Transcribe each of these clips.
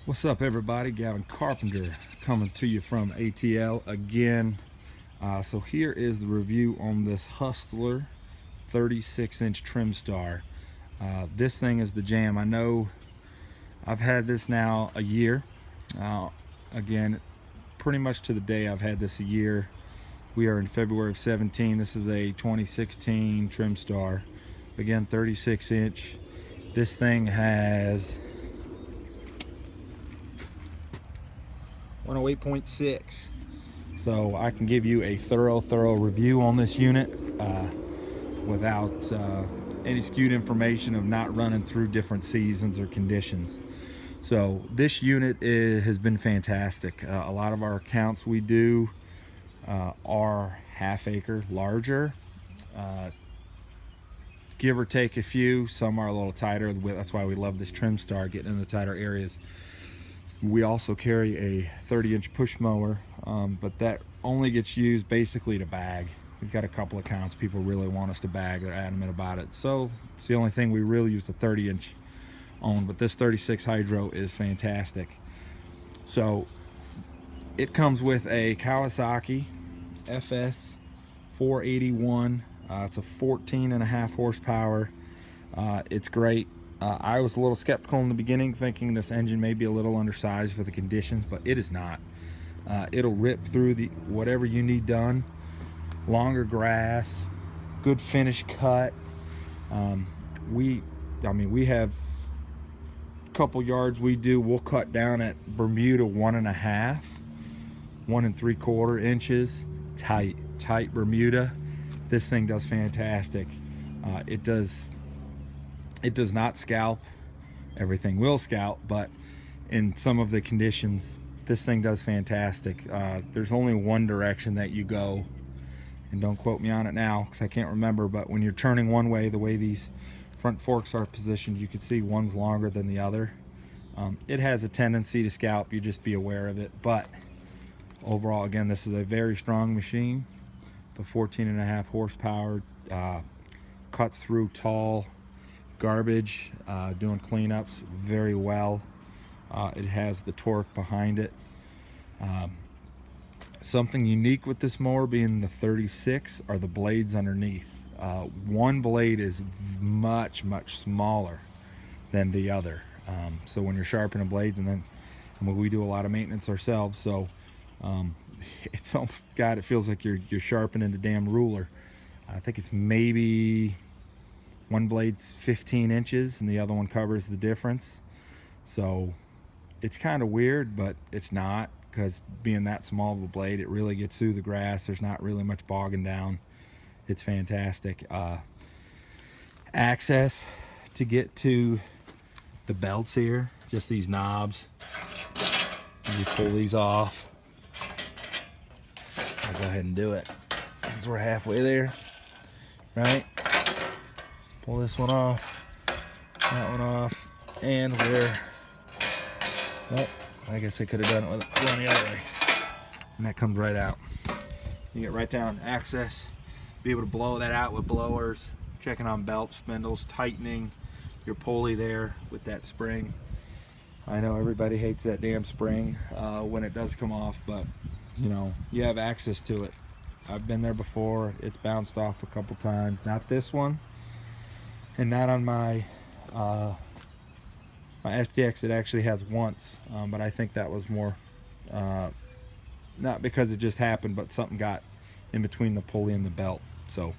What's up, everybody? Gavin Carpenter coming to you from ATL again. So here is the review on this Hustler 36-inch trimstar. This thing is the jam. I know I've had this now a year. Again, pretty much to the day I've had this a year. We are in February of 17. This is a 2016 trimstar. Again, 36-inch. This thing has 108.6, so I can give you a thorough review on this unit without any skewed information of not running through different seasons or conditions. So this unit has been fantastic. A lot of our accounts we do are half-acre larger, give or take a few. Some are a little tighter. That's why we love this trimstar, getting in the tighter areas. We also carry a 30-inch push mower, but that only gets used basically to bag. We've got a couple accounts people really want us to bag. They're adamant about it. So it's the only thing we really use the 30-inch on, but this 36 hydro is fantastic. So it comes with a Kawasaki FS 481. It's a 14.5 horsepower. It's great. I was a little skeptical in the beginning, thinking this engine may be a little undersized for the conditions, but it is not. It'll rip through whatever you need done. Longer grass, good finish cut. We have a couple yards we'll cut down at Bermuda 1.5, 1 3/4 inches, tight Bermuda. This thing does fantastic. It does not scalp. Everything will scalp, but in some of the conditions, this thing does fantastic. There's only one direction that you go, and don't quote me on it now because I can't remember, but when you're turning one way, the way these front forks are positioned, you can see one's longer than the other. It has a tendency to scalp, you just be aware of it. But overall, again, this is a very strong machine. The 14.5 horsepower, cuts through tall garbage, doing cleanups very well. It has the torque behind it. Something unique with this mower being the 36 are the blades underneath. One blade is much smaller than the other, so when you're sharpening blades, and then we do a lot of maintenance ourselves, so it's oh god, it feels like you're sharpening the damn ruler. I think it's maybe one blade's 15 inches and the other one covers the difference. So it's kind of weird, but it's not, because being that small of a blade, it really gets through the grass. There's not really much bogging down. It's fantastic. Access to get to the belts here, just these knobs. You pull these off. I'll go ahead and do it since we're halfway there, right? Pull this one off, that one off, and well, I guess I could have done it with going the other way. And that comes right out. You get right down access, be able to blow that out with blowers, checking on belt spindles, tightening your pulley there with that spring. I know everybody hates that damn spring when it does come off, but you know, you have access to it. I've been there before. It's bounced off a couple times. Not this one, and not on my my SDX. It actually has once, but I think that was more not because it just happened, but something got in between the pulley and the belt. So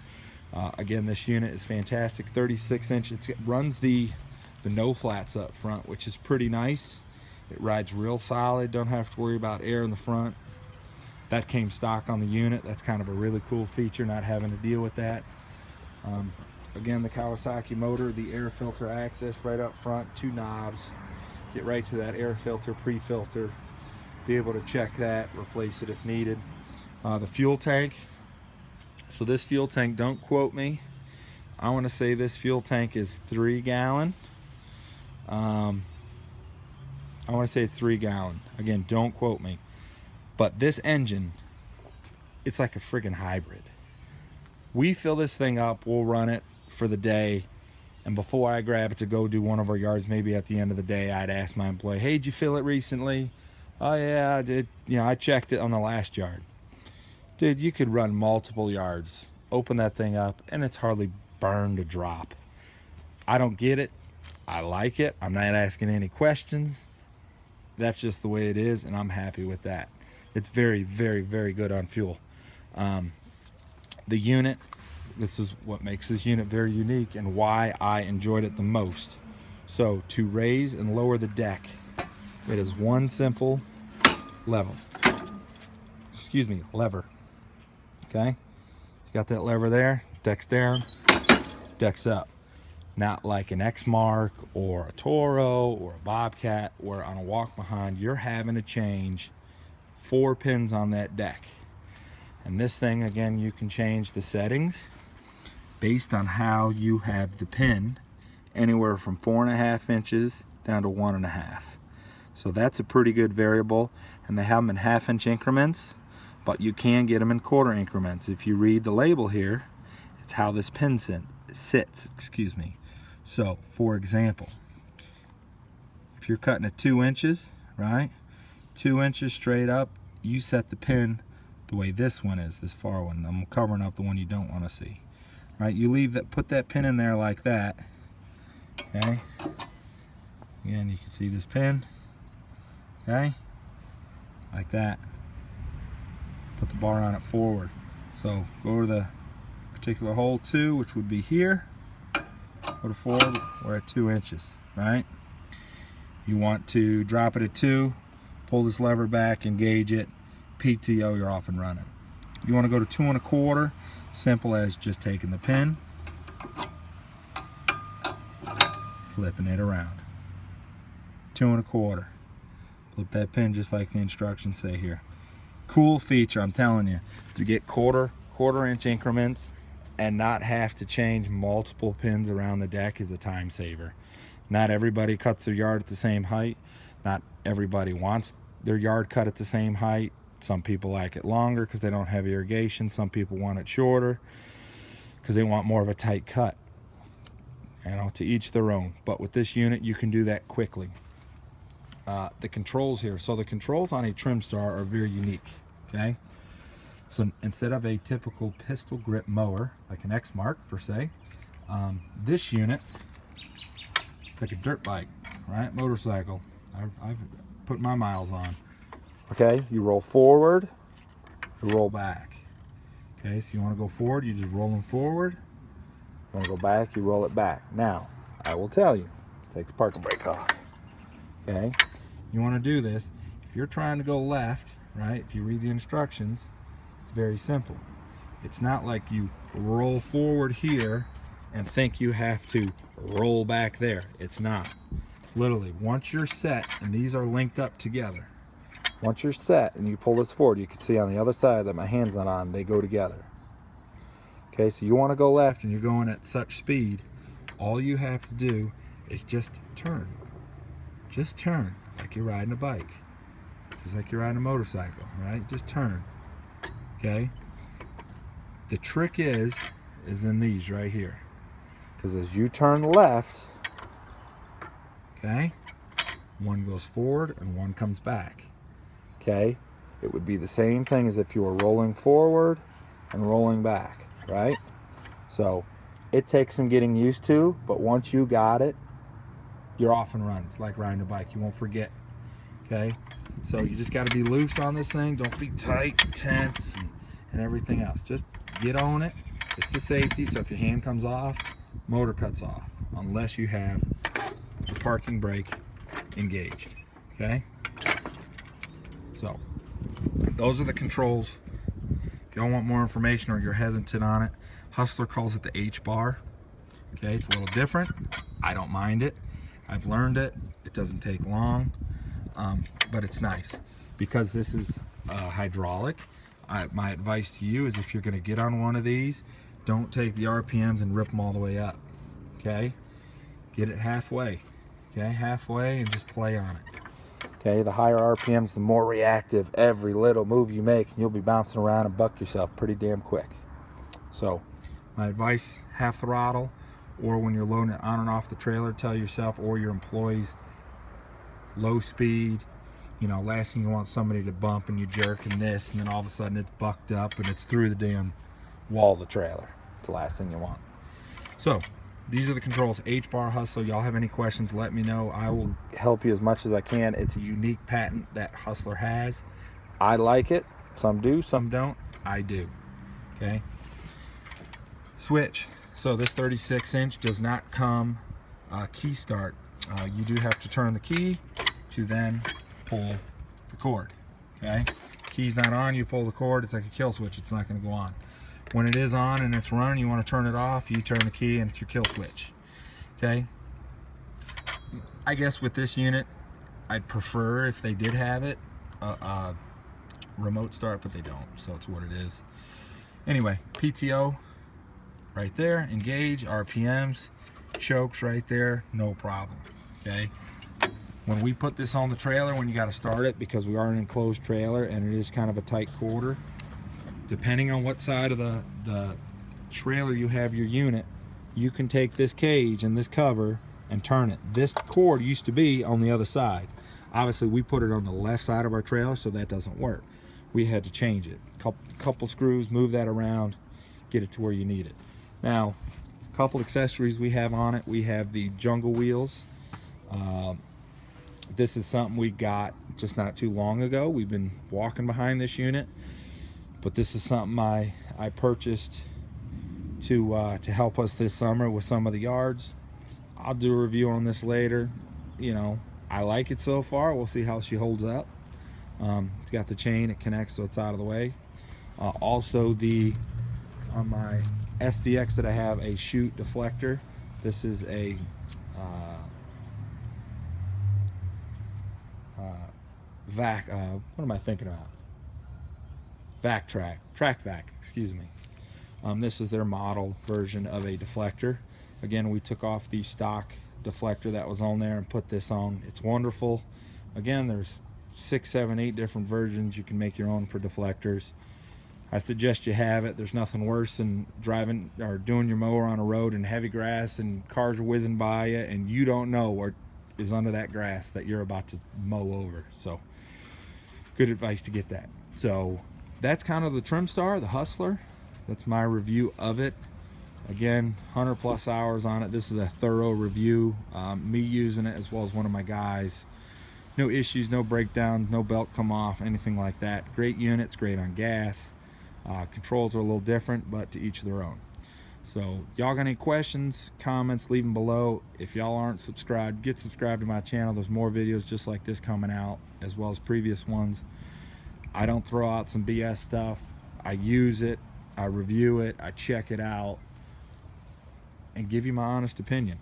again, this unit is fantastic. 36-inch. It runs the no flats up front, which is pretty nice. It rides real solid. Don't have to worry about air in the front. That came stock on the unit. That's kind of a really cool feature, not having to deal with that. Again, the Kawasaki motor, the air filter access right up front, 2 knobs. Get right to that air filter, pre-filter. Be able to check that, replace it if needed. The fuel tank. So this fuel tank, don't quote me. I want to say this fuel tank is 3 gallon. I want to say it's 3 gallon. Again, don't quote me. But this engine, it's like a friggin' hybrid. We fill this thing up, we'll run it for the day, And before I grab it to go do one of our yards, maybe at the end of the day, I'd ask my employee, hey, did you fill it recently? Oh yeah, I did. You know, I checked it on the last yard. Dude, you could run multiple yards, open that thing up, and it's hardly burned a drop. I don't get it. I like it. I'm not asking any questions. That's just the way it is, and I'm happy with that. It's very, very, very good on fuel. The unit, this is what makes this unit very unique and why I enjoyed it the most. So to raise and lower the deck, it is one simple lever. Okay, you got that lever there, deck's down, deck's up. Not like an X-Mark or a Toro or a Bobcat, where on a walk behind you're having to change 4 pins on that deck. And this thing, again, you can change the settings based on how you have the pin, anywhere from 4.5 inches down to 1.5. So that's a pretty good variable, and they have them in 1/2 inch increments, but you can get them in 1/4 increments. If you read the label here, it's how this pin sits. So for example, if you're cutting at 2 inches, right, 2 inches straight up, you set the pin the way this one is, this far one. I'm covering up the one you don't want to see, right? You leave that, put that pin in there like that. Okay, again, you can see this pin, okay, like that. Put the bar on it forward. So go to the particular hole 2, which would be here. Go to forward, we're at 2 inches, right? You want to drop it at 2, pull this lever back, engage it, PTO, you're off and running. You want to go to 2 1/4, simple as just taking the pin, flipping it around. 2 1/4. Flip that pin just like the instructions say here. Cool feature, I'm telling you, to get quarter inch increments and not have to change multiple pins around the deck is a time saver. Not everybody cuts their yard at the same height. Not everybody wants their yard cut at the same height. Some people like it longer because they don't have irrigation. Some people want it shorter because they want more of a tight cut. You know, to each their own. But with this unit, you can do that quickly. The controls here. So the controls on a trimstar are very unique. Okay. So instead of a typical pistol grip mower, like an X-Mark for say, this unit, it's like a dirt bike, right? Motorcycle. I've put my miles on. Okay, you roll forward, you roll back. Okay, so you want to go forward, you just roll them forward. You want to go back, you roll it back. Now, I will tell you, take the parking brake off. Okay, you want to do this. If you're trying to go left, right, if you read the instructions, it's very simple. It's not like you roll forward here and think you have to roll back there. It's not. Literally, once you're set, and these are linked up together, once you're set and you pull this forward, you can see on the other side that my hand's not on, they go together. Okay, so you want to go left and you're going at such speed, all you have to do is just turn. Just turn, like you're riding a bike. Just like you're riding a motorcycle, right? Just turn. Okay, the trick is in these right here, because as you turn left, okay, one goes forward and one comes back. Okay, it would be the same thing as if you were rolling forward and rolling back, right? So it takes some getting used to, but once you got it, you're off and running. It's like riding a bike, you won't forget. Okay, so you just got to be loose on this thing. Don't be tight, tense, and everything else. Just get on it. It's the safety, so if your hand comes off, motor cuts off, unless you have the parking brake engaged. Okay, so those are the controls. If y'all want more information or you're hesitant on it, Hustler calls it the H bar. Okay, it's a little different. I don't mind it. I've learned it. It doesn't take long. But it's nice because this is hydraulic. My advice to you is, if you're going to get on one of these, don't take the RPMs and rip them all the way up. Okay, get it halfway. Okay, halfway, and just play on it. Okay, the higher RPMs, the more reactive every little move you make, and you'll be bouncing around and buck yourself pretty damn quick. So my advice, half throttle or when you're loading it on and off the trailer, tell yourself or your employees low speed. You know, last thing you want somebody to bump and you jerk and this, and then all of a sudden it's bucked up and it's through the damn wall of the trailer. It's the last thing you want. So these are the controls. H-bar Hustler. Y'all have any questions, let me know. I will help you as much as I can. It's a unique patent that Hustler has. I like it. Some do, some don't. I do. Okay. Switch. So this 36-inch does not come key start. You do have to turn the key to then pull the cord. Okay. Key's not on, you pull the cord. It's like a kill switch. It's not going to go on. When it is on and it's running, you want to turn it off, you turn the key and it's your kill switch. Okay. I guess with this unit, I'd prefer if they did have it remote start, but they don't, so it's what it is. Anyway, PTO right there, engage, RPMs, chokes right there, no problem. Okay. When we put this on the trailer, when you got to start it, because we are an enclosed trailer and it is kind of a tight quarter, depending on what side of the trailer you have your unit, you can take this cage and this cover and turn it. This cord used to be on the other side. Obviously we put it on the left side of our trailer, so that doesn't work. We had to change it. Couple screws, move that around, get it to where you need it. Now, a couple accessories we have on it. We have the jungle wheels. This is something we got just not too long ago. We've been walking behind this unit, but this is something I purchased to help us this summer with some of the yards. I'll do a review on this later. You know, I like it so far. We'll see how she holds up. It's got the chain, it connects so it's out of the way. Also on my SDX that I have a chute deflector. This is a vac, what am I thinking about? Track vac, excuse me. This is their model version of a deflector. Again, we took off the stock deflector that was on there and put this on. It's wonderful. Again, there's 6, 7, 8 different versions. You can make your own for deflectors. I suggest you have it. There's nothing worse than driving or doing your mower on a road in heavy grass and cars are whizzing by you and you don't know what is under that grass that you're about to mow over. So good advice to get that. So that's kind of the Trimstar, the Hustler. That's my review of it. Again, 100+ hours on it. This is a thorough review. Me using it as well as one of my guys. No issues, no breakdowns, no belt come off, anything like that. Great units, great on gas. Controls are a little different, but to each their own. So y'all got any questions, comments, leave them below. If y'all aren't subscribed, get subscribed to my channel. There's more videos just like this coming out, as well as previous ones. I don't throw out some BS stuff. I use it, I review it, I check it out, and give you my honest opinion.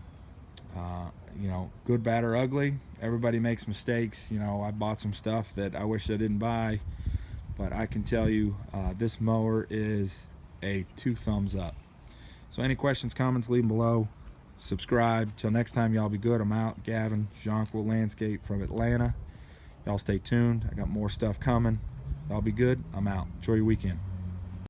You know, good, bad, or ugly. Everybody makes mistakes. You know, I bought some stuff that I wish I didn't buy, but I can tell you this mower is a 2 thumbs up. So any questions, comments, leave them below. Subscribe. Till next time, y'all be good. I'm out. Gavin, Jonquil Landscape from Atlanta. Y'all stay tuned. I got more stuff coming. Y'all be good. I'm out. Enjoy your weekend.